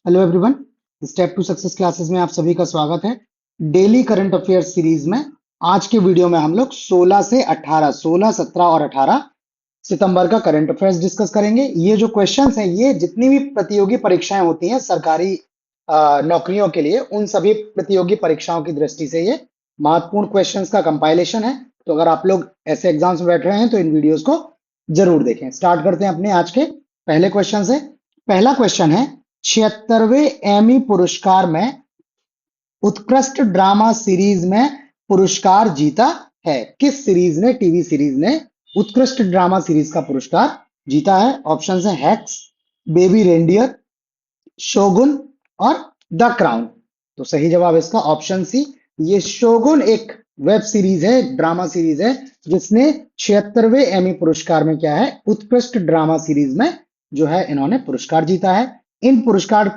Hello everyone, step to success classes में आप सभी का स्वागत है। डेली करंट अफेयर्स सीरीज में आज के वीडियो में हम लोग 16 से 18, 16, 17 और 18 सितंबर का करंट अफेयर्स डिस्कस करेंगे। ये जो क्वेश्चंस हैं, ये जितनी भी प्रतियोगी परीक्षाएं होती हैं सरकारी नौकरियों के लिए, उन सभी प्रतियोगी परीक्षाओं की दृष्टि से ये महत्वपूर्ण क्वेश्चंस का कंपाइलेशन है। तो अगर आप लोग ऐसे एग्जाम्स में बैठ रहे हैं तो इन वीडियोस को जरूर देखें। स्टार्ट करते हैं अपने आज के पहले क्वेश्चन से। पहला क्वेश्चन है, 76वें एमी पुरस्कार में उत्कृष्ट ड्रामा सीरीज में पुरस्कार जीता है। किस सीरीज ने, टीवी सीरीज ने उत्कृष्ट ड्रामा सीरीज का पुरस्कार जीता है? ऑप्शन है हैक्स, बेबी रेंडियर, शोगुन और द क्राउन। तो सही जवाब इसका ऑप्शन सी, ये शोगुन एक वेब सीरीज है, ड्रामा सीरीज है, जिसने 76वें एमी पुरस्कार में क्या है, उत्कृष्ट ड्रामा सीरीज में जो है इन्होंने पुरस्कार जीता है। इन पुरस्कार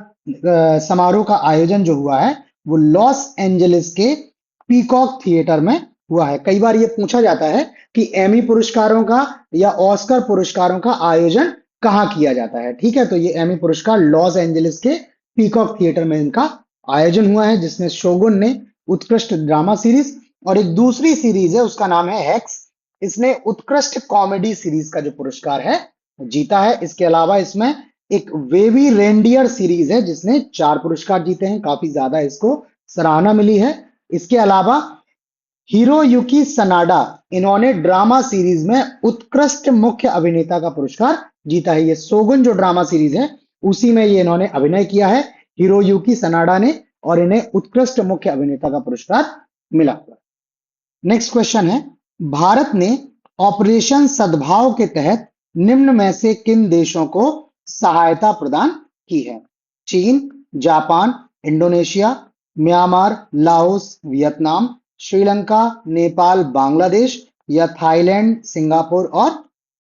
समारोह का आयोजन जो हुआ है वो लॉस एंजलिस के पीकॉक थिएटर में हुआ है। कई बार ये पूछा जाता है कि एमी पुरस्कारों का या ऑस्कर पुरस्कारों का आयोजन कहाँ किया जाता है। ठीक है, तो ये एमी पुरस्कार लॉस एंजलिस के पीकॉक थिएटर में इनका आयोजन हुआ है, जिसमें शोगुन ने उत्कृष्ट ड्रामा सीरीज और एक दूसरी सीरीज है उसका नाम है हैक्स, इसने उत्कृष्ट कॉमेडी सीरीज का जो पुरस्कार है जीता है। इसके अलावा इसमें एक बेबी रेंडियर सीरीज है जिसने 4 पुरस्कार जीते हैं, काफी ज्यादा इसको सराहना मिली है। इसके अलावा हिरोयुकी सनाडा, इन्होंने ड्रामा सीरीज में उत्कृष्ट मुख्य अभिनेता का पुरस्कार जीता है। ये शोगुन जो ड्रामा सीरीज है उसी में ये इन्होंने अभिनय किया है, हिरोयुकी सनाडा ने, और इन्हें उत्कृष्ट मुख्य अभिनेता का पुरस्कार मिला। नेक्स्ट क्वेश्चन है, भारत ने ऑपरेशन सद्भाव के तहत निम्न में से किन देशों को सहायता प्रदान की है? चीन, Japan, Indonesia, Myanmar, Laos, Vietnam, Sri Lanka, Nepal, Bangladesh या थाईलैंड, सिंगापुर और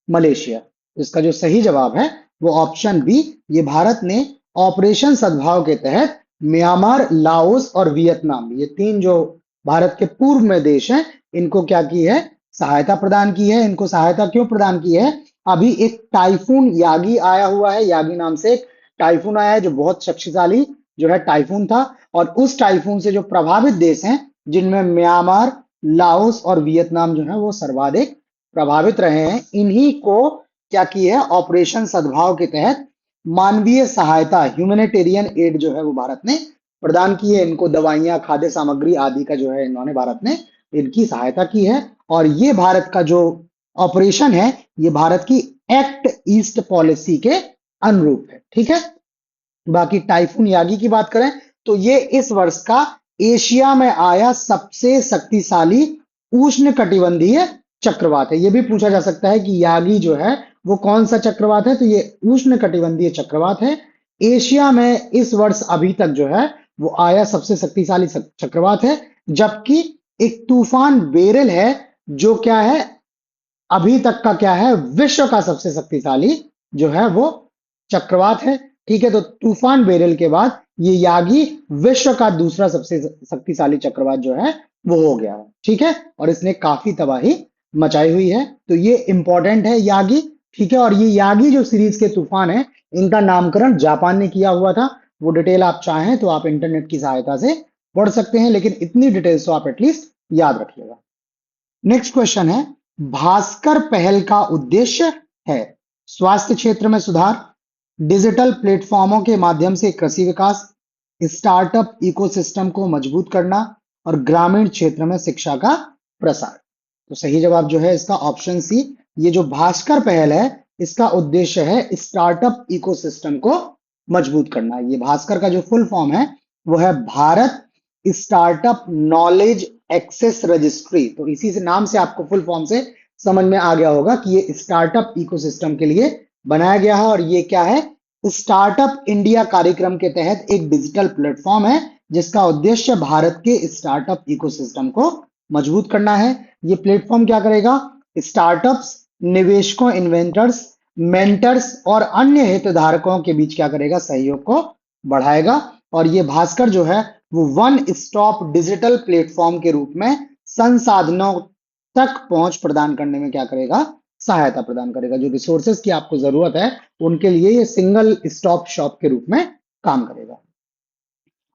मलेशिया। इसका जो सही जवाब है वो ऑप्शन बी, ये भारत ने ऑपरेशन सद्भाव के तहत म्यांमार, लाओस और वियतनाम, ये 3 जो भारत के पूर्व में देश हैं, इनको क्या की है, सहायता प्रदान की है। इनको सहायता क्यों प्रदान की है? अभी एक टाइफून यागी आया हुआ है, यागी नाम से एक टाइफून आया है जो बहुत शक्तिशाली जो है टाइफून था, और उस टाइफून से जो प्रभावित देश हैं, जिनमें म्यांमार, लाओस और वियतनाम जो है वो सर्वाधिक प्रभावित रहे हैं, इन्हीं को क्या की है, ऑपरेशन सद्भाव के तहत मानवीय सहायता, ह्यूमैनिटेरियन एड जो है वो भारत ने प्रदान की है। इनको दवाइयां, खाद्य सामग्री आदि का जो है इन्होंने, भारत ने इनकी सहायता की है। और ये भारत का जो ऑपरेशन है, ये भारत की एक्ट ईस्ट पॉलिसी के अनुरूप है। ठीक है, बाकी टाइफून यागी की बात करें तो ये इस वर्ष का एशिया में आया सबसे शक्तिशाली उष्ण कटिबंधीय चक्रवात है। ये भी पूछा जा सकता है कि यागी जो है वो कौन सा चक्रवात है, तो ये उष्ण कटिबंधीय चक्रवात है। एशिया में इस वर्ष अभी तक जो है वो आया सबसे शक्तिशाली चक्रवात है। जबकि एक तूफान बेरिल है जो क्या है, अभी तक का क्या है, विश्व का सबसे शक्तिशाली जो है वो चक्रवात है। ठीक है, तो तूफान बेरिल के बाद ये यागी विश्व का दूसरा सबसे शक्तिशाली चक्रवात जो है वो हो गया है। ठीक है, और इसने काफी तबाही मचाई हुई है, तो ये इंपॉर्टेंट है यागी। ठीक है, और ये यागी जो सीरीज के तूफान है, इनका नामकरण जापान ने किया हुआ था। वो डिटेल आप चाहें तो आप इंटरनेट की सहायता से पढ़ सकते हैं, लेकिन इतनी डिटेल्स तो आप एटलीस्ट याद रखिएगा। नेक्स्ट क्वेश्चन है, भास्कर पहल का उद्देश्य है स्वास्थ्य क्षेत्र में सुधार, डिजिटल प्लेटफॉर्मों के माध्यम से कृषि विकास, स्टार्टअप इकोसिस्टम को मजबूत करना और ग्रामीण क्षेत्र में शिक्षा का प्रसार। तो सही जवाब जो है इसका ऑप्शन सी, ये जो भास्कर पहल है इसका उद्देश्य है स्टार्टअप इकोसिस्टम को मजबूत करना। ये भास्कर का जो फुल फॉर्म है वो है Bharat startup knowledge access registry. तो इसी से नाम से आपको फुल फॉर्म से समझ में आ गया होगा कि ये स्टार्टअप इकोसिस्टम के लिए बनाया गया है। और ये क्या है, स्टार्टअप इंडिया कार्यक्रम के तहत एक डिजिटल प्लेटफॉर्म है जिसका उद्देश्य भारत के स्टार्टअप इकोसिस्टम को मजबूत करना है। ये प्लेटफॉर्म क्या करेगा, स्टार्टअप्स, निवेशकों, इन्वेंटर्स, मेंटर्स और अन्य हितधारकों के बीच क्या करेगा, सहयोग को बढ़ाएगा। और ये भास्कर जो है वो वन स्टॉप डिजिटल प्लेटफॉर्म के रूप में संसाधनों तक पहुंच प्रदान करने में क्या करेगा, सहायता प्रदान करेगा। जो रिसोर्सेज की आपको जरूरत है उनके लिए ये सिंगल स्टॉप शॉप के रूप में काम करेगा।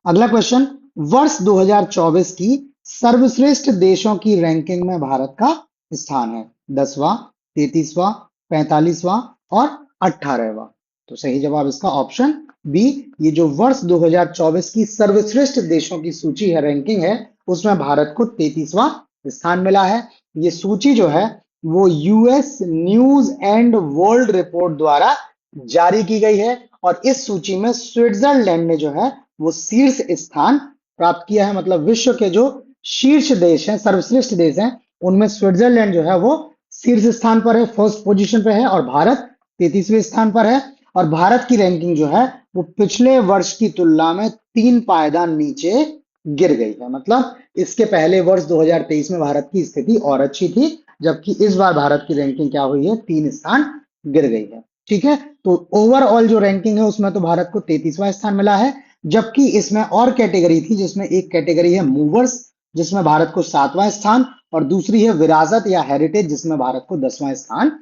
अगला क्वेश्चन, वर्ष 2024 की सर्वश्रेष्ठ देशों की रैंकिंग में भारत का स्थान है 10वां, 33वां, 45वां और 18वां। तो सही जवाब इसका ऑप्शन बी, ये जो वर्ष 2024 की सर्वश्रेष्ठ देशों की सूची है, रैंकिंग है, उसमें भारत को 33वां स्थान मिला है। ये सूची जो है वो US news and world report द्वारा जारी की गई है और इस सूची में स्विट्जरलैंड ने जो है वो शीर्ष स्थान प्राप्त किया है। मतलब विश्व के जो शीर्ष देश हैं, सर्वश्रेष्ठ देश हैं, उनमें स्विट्जरलैंड जो है वो शीर्ष स्थान पर है, फर्स्ट पोजीशन पे है और भारत 33वें स्थान पर है। और भारत की रैंकिंग जो है वो पिछले वर्ष की तुलना में 3 पायदान नीचे गिर गई है। मतलब इसके पहले वर्ष 2023 में भारत की स्थिति और अच्छी थी, जबकि इस बार भारत की रैंकिंग क्या हुई है, 3 स्थान गिर गई है। ठीक है, तो ओवरऑल जो रैंकिंग है उसमें तो भारत को 33वां स्थान मिला है, जबकि इसमें और कैटेगरी थी, जिसमें एक कैटेगरी है मूवर्स, जिसमें भारत को 7वां स्थान, और दूसरी है विरासत या हेरिटेज, जिसमें भारत को 10वां स्थान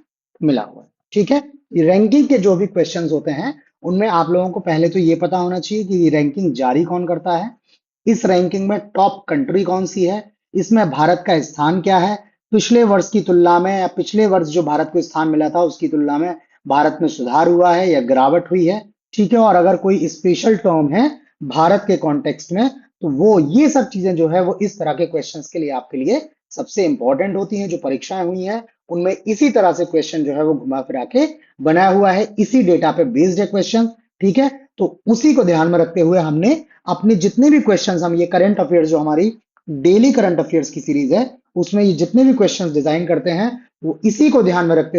मिला हुआ है। ठीक है, रैंकिंग के जो भी क्वेश्चंस होते हैं उनमें आप लोगों को पहले तो ये पता होना चाहिए कि रैंकिंग जारी कौन करता है, इस रैंकिंग में टॉप कंट्री कौन सी है, इसमें भारत का स्थान क्या है, पिछले वर्ष की तुलना में या पिछले वर्ष जो भारत को स्थान मिला था उसकी तुलना में भारत में सुधार हुआ है या गिरावट हुई है। ठीक है, और अगर कोई स्पेशल टर्म है भारत के कॉन्टेक्स्ट में, तो वो ये सब चीजें जो है वो इस तरह के क्वेश्चंस के लिए आपके लिए सबसे इंपॉर्टेंट होती हैं। जो परीक्षाएं हुई हैं उनमें इसी तरह से क्वेश्चन जो है वो घुमा फिरा के बनाया हुआ है, इसी डेटा पे बेस्ड है क्वेश्चन। ठीक है, तो उसी को ध्यान में रखते हुए हमने अपने जितने भी क्वेश्चंस, हम ये करंट अफेयर्स जो हमारी डेली करंट अफेयर्स की सीरीज है उसमें ये जितने भी क्वेश्चंस डिजाइन करते हैं वो इसी को ध्यान में रखते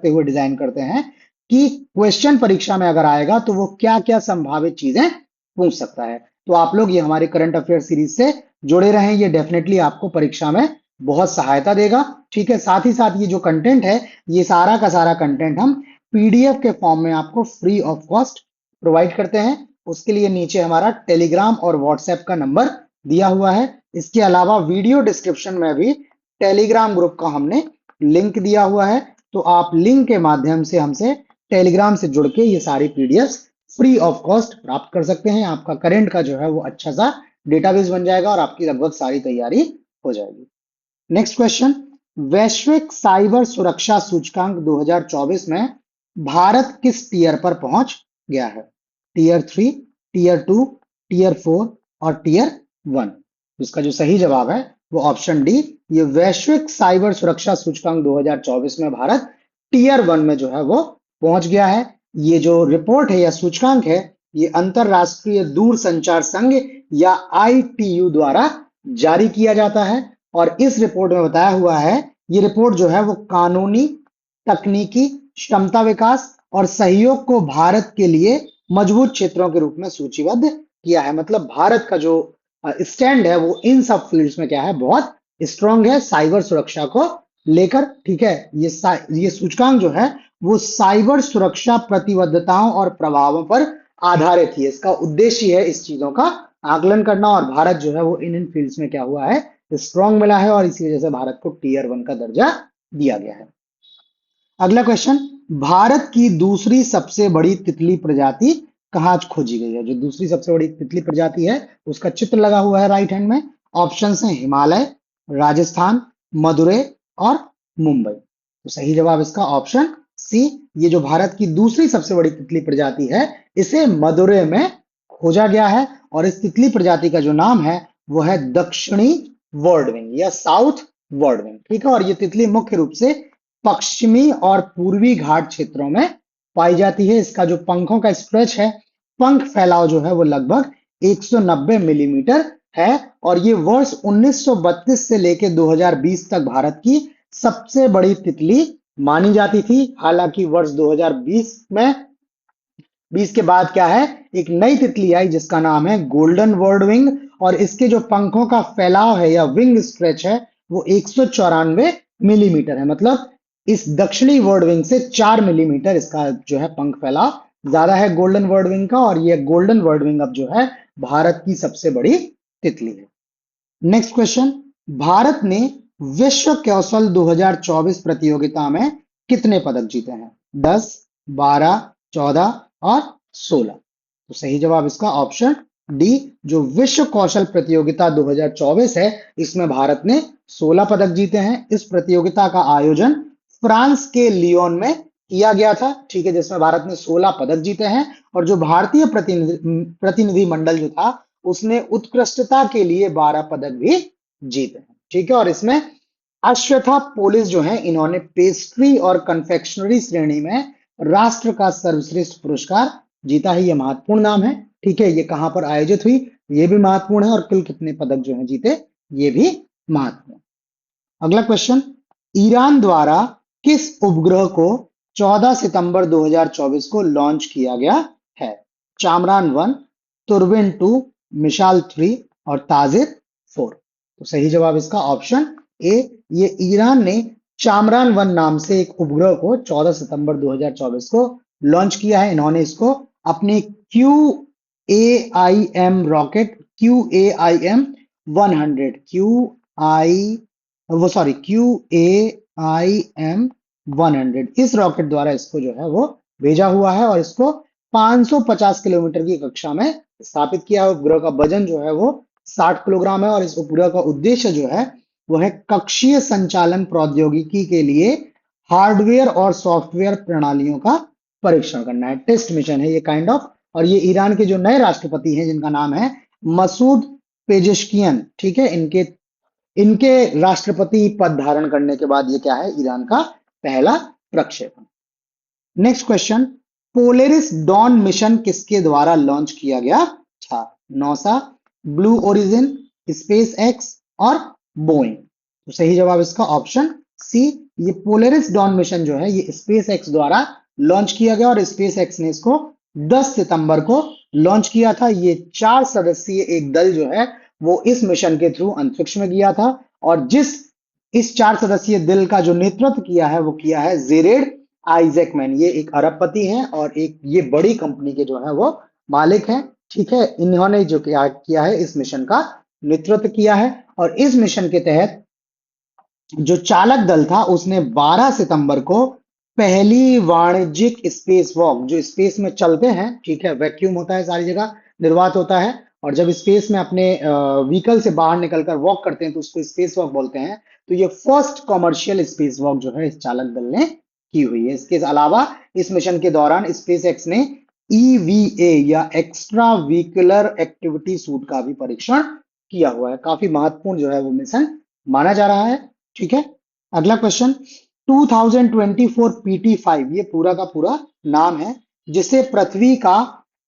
हुए डिजाइन करते हैं कि क्वेश्चन परीक्षा में अगर आएगा तो वो क्या क्या संभावित चीजें पूछ सकता है। तो आप लोग ये हमारी करंट अफेयर सीरीज से जुड़े रहें, ये डेफिनेटली आपको परीक्षा में बहुत सहायता देगा। ठीक है, साथ ही साथ ये जो कंटेंट है, ये सारा का सारा कंटेंट हम पीडीएफ के फॉर्म में आपको फ्री ऑफ कॉस्ट प्रोवाइड करते हैं। उसके लिए नीचे हमारा टेलीग्राम और व्हाट्सएप का नंबर दिया हुआ है। इसके अलावा वीडियो डिस्क्रिप्शन में भी टेलीग्राम ग्रुप का हमने लिंक दिया हुआ है, तो आप लिंक के माध्यम से हमसे टेलीग्राम से जुड़ के ये सारी पीडीएफ फ्री ऑफ कॉस्ट प्राप्त कर सकते हैं। आपका करंट का जो है वो अच्छा सा डेटाबेस बन जाएगा और आपकी लगभग सारी तैयारी हो जाएगी। नेक्स्ट क्वेश्चन, वैश्विक साइबर सुरक्षा सूचकांक 2024 में भारत किस टीयर पर पहुंच गया है? टीयर 3, टीयर 2, टीयर 4 और टीयर 1। इसका जो सही जवाब है वो ऑप्शन डी, ये वैश्विक साइबर सुरक्षा सूचकांक 2024 में भारत टीयर 1 में जो है वो पहुंच गया है। ये जो रिपोर्ट है या सूचकांक है, ये अंतरराष्ट्रीय दूरसंचार संघ या आईटीयू द्वारा जारी किया जाता है और इस रिपोर्ट में बताया हुआ है, ये रिपोर्ट जो है वो कानूनी, तकनीकी, क्षमता विकास और सहयोग को भारत के लिए मजबूत क्षेत्रों के रूप में सूचीबद्ध किया है। मतलब भारत का जो स्टैंड है वो इन सब फील्ड्स में क्या है, बहुत स्ट्रांग है साइबर सुरक्षा को लेकर। ठीक है, ये सूचकांक जो है वो साइबर सुरक्षा प्रतिबद्धताओं और प्रभावों पर आधारित है। इसका उद्देश्य है इस चीजों का आकलन करना और भारत जो है वो इन फील्ड्स में क्या हुआ है, स्ट्रांग मिला है और इसी वजह से भारत को टीयर 1 का दर्जा दिया गया है। अगला क्वेश्चन, भारत की दूसरी सबसे बड़ी तितली प्रजाति कहां खोजी गई है? जो दूसरी सबसे बड़ी तितली प्रजाति है उसका चित्र लगा हुआ है राइट हैंड में। ऑप्शन है हिमालय, राजस्थान, मदुरै और मुंबई। तो सही जवाब इसका ऑप्शन सी, ये जो भारत की दूसरी सबसे बड़ी तितली प्रजाति है इसे मदुरै में खोजा गया है और इस तितली प्रजाति का जो नाम है वो है दक्षिणी वर्डविंग या साउथ वर्डविंग। ठीक है, और ये तितली मुख्य रूप से पश्चिमी और पूर्वी घाट क्षेत्रों में पाई जाती है। इसका जो पंखों का स्ट्रेच है, पंख फैलाव जो है वो लगभग 190 मिलीमीटर है और ये वर्ष 1932 से लेकर 2020 तक भारत की सबसे बड़ी तितली मानी जाती थी। हालांकि वर्ष 2020 में 20 के बाद क्या है, एक नई तितली आई जिसका नाम है गोल्डन वर्डविंग और इसके जो पंखों का फैलाव है या विंग स्ट्रेच है वो 194 मिलीमीटर है। मतलब इस दक्षिणी वर्डविंग से 4 मिलीमीटर इसका जो है पंख फैलाव ज्यादा है गोल्डन वर्डविंग का और ये गोल्डन वर्डविंग अब जो है भारत की सबसे बड़ी तितली है। नेक्स्ट क्वेश्चन, भारत ने विश्व कौशल 2024 प्रतियोगिता में कितने पदक जीते हैं? 10, 12, 14 और 16। तो सही जवाब इसका ऑप्शन डी, जो विश्व कौशल प्रतियोगिता 2024 है, इसमें भारत ने 16 पदक जीते हैं। इस प्रतियोगिता का आयोजन फ्रांस के लियोन में किया गया था, ठीक है, जिसमें भारत ने 16 पदक जीते हैं। और जो भारतीय प्रतिनिधि मंडल जो था, उसने उत्कृष्टता के लिए 12 पदक भी जीते हैं, ठीक है। और इसमें अश्वथा पोलिस जो है, इन्होंने पेस्ट्री और कन्फेक्शनरी श्रेणी में राष्ट्र का सर्वश्रेष्ठ पुरस्कार जीता है। ये महत्वपूर्ण नाम है, ठीक है। ये कहां पर आयोजित हुई, ये भी महत्वपूर्ण है। और कुल कितने पदक जो है जीते, ये भी महत्वपूर्ण। अगला क्वेश्चन, ईरान द्वारा किस उपग्रह को 14 सितंबर 2024 को लॉन्च किया गया है? चामरान 1, तुर्बिन 2, मिसाइल 3 और ताजिर 4। तो सही जवाब इसका ऑप्शन ए, ये ईरान ने चामरान 1 नाम से एक उपग्रह को 14 सितंबर 2024 को लॉन्च किया है। इन्होंने इसको अपने QAIM रॉकेट, QAIM 100, QAIM 100, इस रॉकेट द्वारा इसको जो है वो भेजा हुआ है। और इसको 550 किलोमीटर की कक्षा में स्थापित किया है। उपग्रह का वजन जो है वो 60 किलोग्राम है। और इस उपग्रह का उद्देश्य जो है वो है कक्षीय संचालन प्रौद्योगिकी के लिए हार्डवेयर और सॉफ्टवेयर प्रणालियों का परीक्षण करना है। टेस्ट मिशन है ये काइंड ऑफ। और ये ईरान के जो नए राष्ट्रपति हैं, जिनका नाम है मसूद पेजेश्कियन, ठीक है, इनके इनके राष्ट्रपति पद धारण करने के बाद ये क्या है, ईरान का पहला प्रक्षेपण। नेक्स्ट क्वेश्चन, पोलेरिस डॉन मिशन किसके द्वारा लॉन्च किया गया था? NASA, blue origin, space x और बोइंग। तो सही जवाब इसका ऑप्शन सी, ये पोलेरिस डॉन मिशन जो है, ये स्पेस एक्स द्वारा लॉन्च किया गया। और स्पेस एक्स ने इसको 10 सितंबर को लॉन्च किया था। ये 4 सदस्यीय एक दल जो है वो इस मिशन के थ्रू अंतरिक्ष में गया था। और इस 4 सदस्यीय दल का जो नेतृत्व किया है वो किया है जेरेड आइजैकमैन। ये एक अरबपति हैं और एक ये बड़ी कंपनी के जो है वो मालिक हैं, ठीक है। इन्होंने जो किया है, इस मिशन का नेतृत्व किया है। और इस मिशन के तहत जो चालक दल था, उसने 12 सितंबर को पहली वाणिज्यिक स्पेस वॉक, जो स्पेस में चलते हैं, ठीक है, वैक्यूम होता है सारी जगह, निर्वात होता है। और जब स्पेस में अपने व्हीकल से बाहर निकलकर वॉक करते हैं तो उसको स्पेस वॉक बोलते हैं। तो ये फर्स्ट कॉमर्शियल स्पेस वॉक जो है इस चालक दल ने की हुई है। इसके अलावा इस मिशन के दौरान स्पेस एक्स ने EVA या एक्स्ट्रा व्हीकुलर एक्टिविटी सूट का भी परीक्षण किया हुआ है। काफी महत्वपूर्ण जो है वो मिशन माना जा रहा है, ठीक है। अगला क्वेश्चन, 2024 PT5, ये पूरा का पूरा नाम है, जिसे पृथ्वी का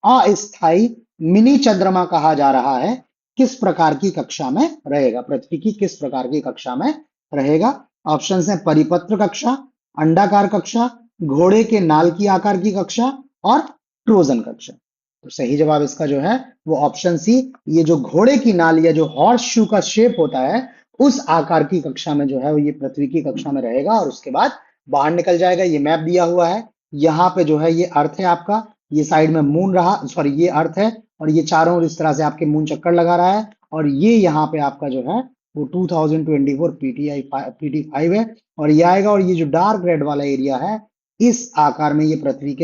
अस्थायी मिनी चंद्रमा कहा जा रहा है, किस प्रकार की कक्षा में रहेगा? पृथ्वी की किस प्रकार की कक्षा में रहेगा? ऑप्शंस हैं परिपत्र कक्षा, अंडाकार कक्षा, घोड़े के नाल की आकार की कक्षा और ट्रोजन कक्षा। तो सही जवाब इसका जो है वो ऑप्शन सी, ये जो घोड़े की नाल या जो हॉर्स शू का शेप होता है, उस आकार की कक्षा में जो है वो ये पृथ्वी की कक्षा में रहेगा। और उसके बाद बाहर निकल जाएगा। ये मैप दिया हुआ है, यहाँ पे जो है ये अर्थ है आपका, ये साइड में मून रहा, सॉरी ये अर्थ है, और ये चारों ओर इस तरह से आपके मून चक्कर लगा रहा है। और ये यहाँ पे आपका जो है वो 2024 PT5 है। और ये आएगा, और ये जो डार्क रेड वाला एरिया है, इस आकार में ये पृथ्वी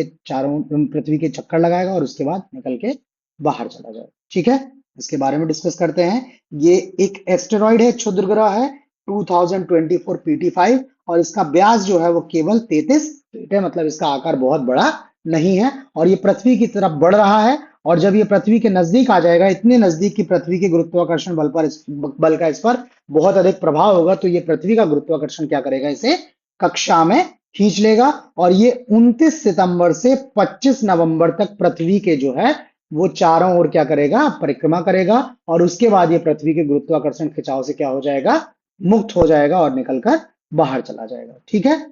के चक्कर लगाएगा और उसके बाद निकल के बाहर चला जाएगा, ठीक है। इसके बारे में डिस्कस करते हैं। ये एक एस्टेरॉइड है, क्षुद्र ग्रह है, 2024 PT5, और इसका व्यास जो है वो केवल 33 फीट है, मतलब इसका आकार बहुत बड़ा नहीं है। और ये पृथ्वी की तरफ बढ़ रहा है। और जब ये पृथ्वी के नजदीक आ जाएगा, इतने नजदीक कि पृथ्वी के गुरुत्वाकर्षण बल का इस पर बहुत अधिक प्रभाव होगा, तो ये पृथ्वी का गुरुत्वाकर्षण क्या करेगा, इसे कक्षा में खींच लेगा। और ये 29 सितंबर से 25 नवंबर तक पृथ्वी के जो है वो चारों ओर क्या करेगा, परिक्रमा करेगा। और उसके बाद ये पृथ्वी के गुरुत्वाकर्षण खिंचाव से क्या हो जाएगा, मुक्त हो जाएगा और निकलकर बाहर चला जाएगा, ठीक है।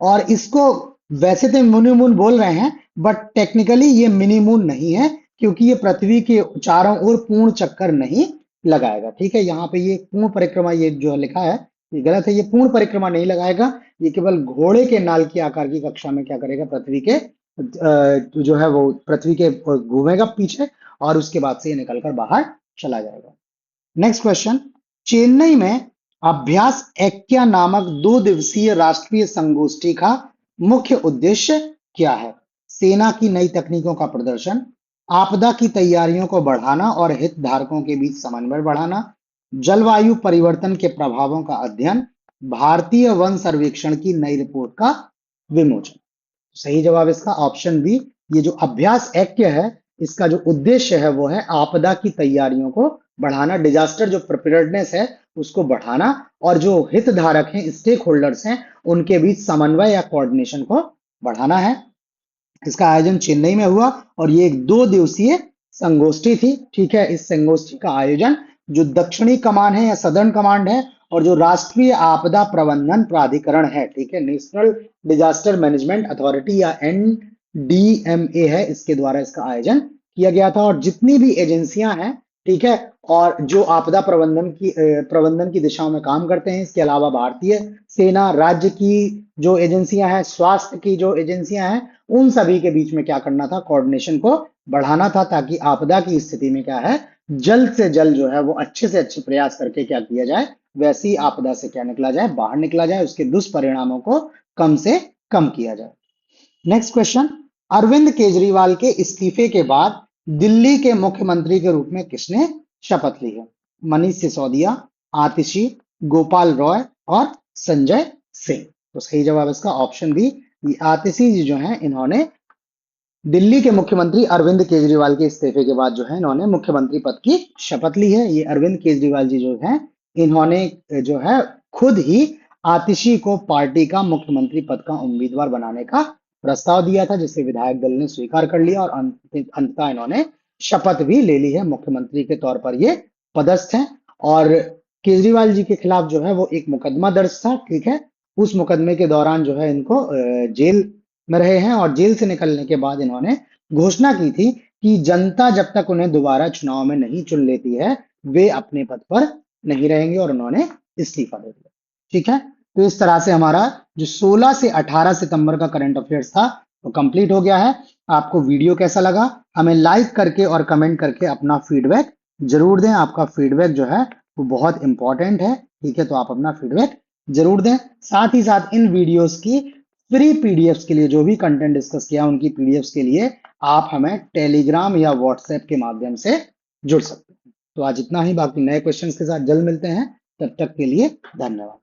और इसको वैसे तो मिनी मून बोल रहे हैं, बट टेक्निकली ये मिनी मून नहीं है, क्योंकि ये पृथ्वी के चारों ओर पूर्ण चक्कर नहीं लगाएगा, ठीक है। यहाँ पे ये पूर्ण परिक्रमा, ये जो लिखा है ये गलत है, ये पूर्ण परिक्रमा नहीं लगाएगा। ये केवल घोड़े के नाल की आकार की कक्षा में क्या करेगा, पृथ्वी के जो है वो पृथ्वी के घूमेगा पीछे, और उसके बाद से ये निकलकर बाहर चला जाएगा। नेक्स्ट क्वेश्चन, चेन्नई में अभ्यास एक्या नामक 2 दिवसीय राष्ट्रीय संगोष्ठी का मुख्य उद्देश्य क्या है? सेना की नई तकनीकों का प्रदर्शन, आपदा की तैयारियों को बढ़ाना और हितधारकों के बीच समन्वय बढ़ाना, जलवायु परिवर्तन के प्रभावों का अध्ययन, भारतीय वन सर्वेक्षण की नई रिपोर्ट का विमोचन। सही जवाब इसका ऑप्शन बी। ये जो अभ्यास यज्ञ है, इसका जो उद्देश्य है वो है आपदा की तैयारियों को बढ़ाना, डिजास्टर जो प्रिपेयर्डनेस है उसको बढ़ाना, और जो हितधारक हैं, स्टेक होल्डर्स हैं, उनके बीच समन्वय या कोऑर्डिनेशन को बढ़ाना है। इसका आयोजन चेन्नई में हुआ और ये एक 2 दिवसीय संगोष्ठी थी। ठीक है, इस संगोष्ठी का आयोजन जो दक्षिणी कमान है या सदर्न कमांड है और जो राष्ट्रीय आपदा प्रबंधन प्राधिकरण है, ठीक है, नेशनल डिजास्टर मैनेजमेंट अथॉरिटी या NDMA है, इसके द्वारा इसका आयोजन किया गया था। और जितनी भी एजेंसियां हैं, ठीक है, और जो आपदा प्रबंधन की दिशाओं में काम करते हैं, इसके अलावा भारतीय सेना, राज्य की जो एजेंसियां हैं, स्वास्थ्य की जो एजेंसियां हैं, उन सभी के बीच में क्या करना था, कोऑर्डिनेशन को बढ़ाना था, ताकि आपदा की स्थिति में क्या है, जल्द से जल्द जो है वो अच्छे से अच्छे प्रयास करके क्या किया जाए, वैसी आपदा से क्या निकला जाए, बाहर निकला जाए, उसके दुष्परिणामों को कम से कम किया जाए। नेक्स्ट क्वेश्चन, अरविंद केजरीवाल के इस्तीफे के बाद दिल्ली के मुख्यमंत्री के रूप में किसने शपथ ली है? मनीष सिसोदिया, आतिशी, गोपाल रॉय और संजय सिंह। तो सही जवाब इसका ऑप्शन बी। ये आतिशी जी जो हैं, इन्होंने दिल्ली के मुख्यमंत्री अरविंद केजरीवाल के इस्तीफे के बाद जो है इन्होंने मुख्यमंत्री पद की शपथ ली है। ये अरविंद केजरीवाल जी जो हैं, इन्होंने जो है खुद ही आतिशी को पार्टी का मुख्यमंत्री पद का उम्मीदवार बनाने का प्रस्ताव दिया था, जिसे विधायक दल ने स्वीकार कर लिया और अंततः इन्होंने शपथ भी ले ली है। मुख्यमंत्री के तौर पर ये पदस्थ हैं। और केजरीवाल जी के खिलाफ जो है वो एक मुकदमा दर्ज था, ठीक है। उस मुकदमे के दौरान जो है इनको जेल में रहे हैं और जेल से निकलने के बाद इन्होंने घोषणा की थी कि जनता जब तक उन्हें दोबारा चुनाव में नहीं चुन लेती है, वे अपने पद पर नहीं रहेंगे, और उन्होंने इस्तीफा दे दिया। ठीक है, तो इस तरह से हमारा जो 16 से 18 सितंबर का करंट अफेयर्स था वो कंप्लीट हो गया है। आपको वीडियो कैसा लगा, हमें लाइक करके और कमेंट करके अपना फीडबैक जरूर दें। आपका फीडबैक जो है वो बहुत इंपॉर्टेंट है। ठीक है, तो आप अपना फीडबैक जरूर दें। साथ ही साथ इन वीडियोस की फ्री पीडीएफ्स के लिए, जो भी कंटेंट डिस्कस किया उनकी पीडीएफ्स के लिए आप हमें टेलीग्राम या व्हाट्सएप के माध्यम से जुड़ सकते हैं। तो आज इतना ही, बाकी नए क्वेश्चंस के साथ जल्द मिलते हैं। तब तक के लिए धन्यवाद।